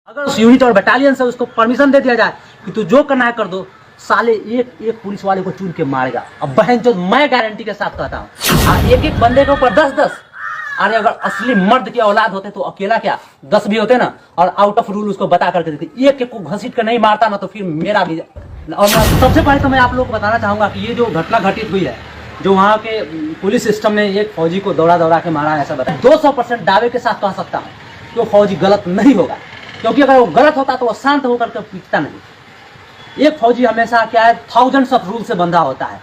अगर उस यूनिट और बटालियन से उसको परमिशन दे दिया जाए कि तू जो करना है कर दो, साले एक एक पुलिस वाले को चुन के मारेगा। अब बहन जो मैं गारंटी के साथ कहता हूँ, एक एक बंदे के ऊपर 10-10। अरे अगर असली मर्द की औलाद होते तो अकेला क्या 10 भी होते ना, और आउट ऑफ रूल उसको बता करके देते। एक एक को घसीट कर नहीं मारता ना तो फिर मेरा भी। और सबसे पहले तो मैं आप लोग को बताना चाहूंगा कि ये जो घटना घटित हुई है, जो वहाँ के पुलिस सिस्टम ने एक फौजी को दौड़ा दौड़ा के मारा, ऐसा बताया 200% दावे के साथ कह सकता हूँ कि वो फौजी गलत नहीं होगा, क्योंकि अगर वो गलत होता तो वो शांत होकर के पीटता नहीं। एक फौजी हमेशा क्या है, थाउजेंड्स ऑफ रूल से बंधा होता है,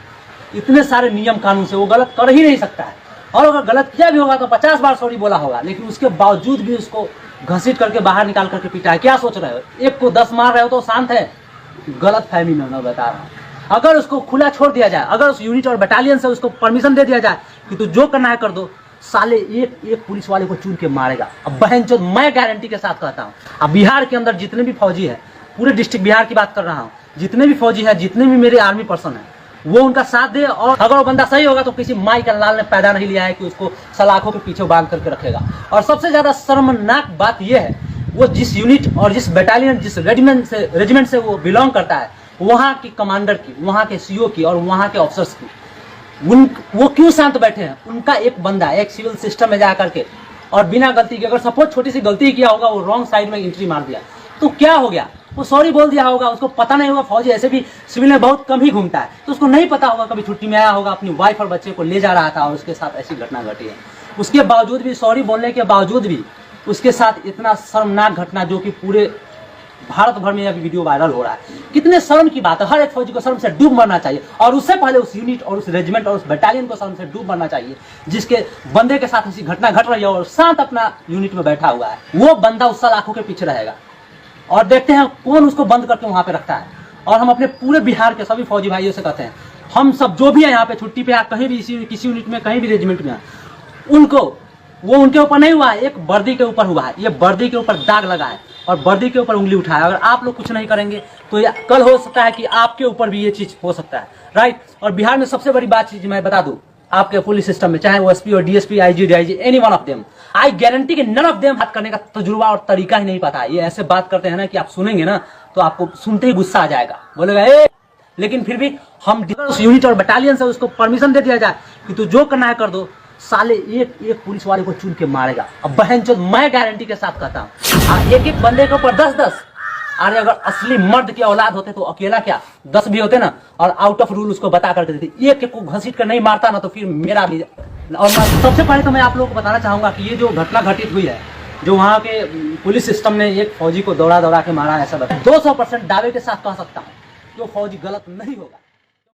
इतने सारे नियम कानून से वो गलत कर ही नहीं सकता है। और अगर गलत किया भी होगा तो 50 बार सॉरी बोला होगा, लेकिन उसके बावजूद भी उसको घसीट करके बाहर निकाल करके पीटा है। क्या सोच रहे हो, एक को 10 मार रहे हो तो शांत है? गलत फहमी में मैं बता रहा हूँ। अगर उसको खुला छोड़ दिया जाए, अगर उस यूनिट और बटालियन से उसको परमिशन दे दिया जाए कि तू जो करना है कर दो, साले एक एक पुलिस वाले को चुन के मारेगा। अब बहन जो मैं गारंटी के साथ कहता हूँ, अब बिहार के अंदर जितने भी फौजी है, पूरे डिस्ट्रिक्ट बिहार की बात कर रहा हूँ, जितने भी फौजी है, जितने भी मेरे आर्मी पर्सन है, वो उनका साथ दे। और अगर वो बंदा सही होगा तो किसी माई का लाल ने पैदा नहीं लिया है कि उसको सलाखों के पीछे बांध करके रखेगा। और सबसे ज्यादा शर्मनाक बात यह है, वो जिस यूनिट और जिस बटालियन, जिस रेजिमेंट से वो बिलोंग करता है, वहाँ की कमांडर की, वहाँ के सीओ की और वहाँ के ऑफिसर्स की, वो क्यों शांत बैठे हैं? उनका एक बंदा एक सिविल सिस्टम में जा करके और बिना गलती के, अगर सपोज छोटी सी गलती किया होगा, वो रॉन्ग साइड में एंट्री मार दिया तो क्या हो गया? वो सॉरी बोल दिया होगा, उसको पता नहीं होगा। फौजी ऐसे भी सिविल में बहुत कम ही घूमता है, तो उसको नहीं पता होगा, कभी छुट्टी में आया होगा, अपनी वाइफ और बच्चे को ले जा रहा था और उसके साथ ऐसी घटना घटी है। उसके बावजूद भी, सॉरी बोलने के बावजूद भी उसके साथ इतना शर्मनाक घटना, जो कि पूरे भारत भर में यह वीडियो वायरल हो रहा है। कितने शर्म की बात है। हर एक फौजी को शर्म से डूब मरना चाहिए, और उससे पहले उस यूनिट और उस रेजिमेंट और उस बटालियन को शर्म से डूब मरना चाहिए, जिसके बंदे के साथ ऐसी घटना घट रही है और शांत अपना यूनिट में बैठा हुआ है। वो बंदा उस सलाखों के पीछे रहेगा और देखते हैं कौन उसको बंद करके वहां पे रखता है। और हम अपने पूरे बिहार के सभी फौजी भाइयों से कहते हैं, हम सब जो भी है यहाँ पे छुट्टी पे या कहीं भी किसी यूनिट में, कहीं भी रेजिमेंट में, उनको वो उनके ऊपर नहीं हुआ है, एक वर्दी के ऊपर हुआ है। ये वर्दी के ऊपर दाग लगा है और वर्दी के ऊपर उंगली उठाया। अगर आप लोग कुछ नहीं करेंगे तो कल हो सकता है कि आपके ऊपर भी ये चीज हो सकता है, राइट। और बिहार में सबसे बड़ी बात चीज मैं बता दूं, आपके पुलिस सिस्टम में, चाहे वो एसपी और DSP, IG, DIG, any one of them, I guarantee कि नन ऑफ देम बात करने का तजुर्बा और तरीका ही नहीं पता है। ये ऐसे बात करते हैं ना कि आप सुनेंगे ना तो आपको सुनते ही गुस्सा आ जाएगा, बोलेगा ए। लेकिन फिर भी हम उस यूनिट और बटालियन से उसको परमिशन दे दिया जाए कि तू जो करना है कर दो, साले एक एक पुलिस वाले को चुन के मारेगा। अब बहन जो मैं गारंटी के साथ कहता हूँ, एक एक बंदे के ऊपर 10-10। अरे अगर असली मर्द की औलाद होते तो अकेला क्या 10 भी होते ना, और आउट ऑफ रूल उसको बता करके देते। एक एक को घसीट कर नहीं मारता ना तो फिर मेरा भी। और सबसे पहले तो मैं आप लोगों को बताना चाहूंगा कि ये जो घटना घटित हुई है, जो वहाँ के पुलिस सिस्टम ने एक फौजी को दौड़ा दौड़ा के मारा, ऐसा बताया 200% दावे के साथ कह सकता हूँ कि वो फौजी गलत नहीं होगा।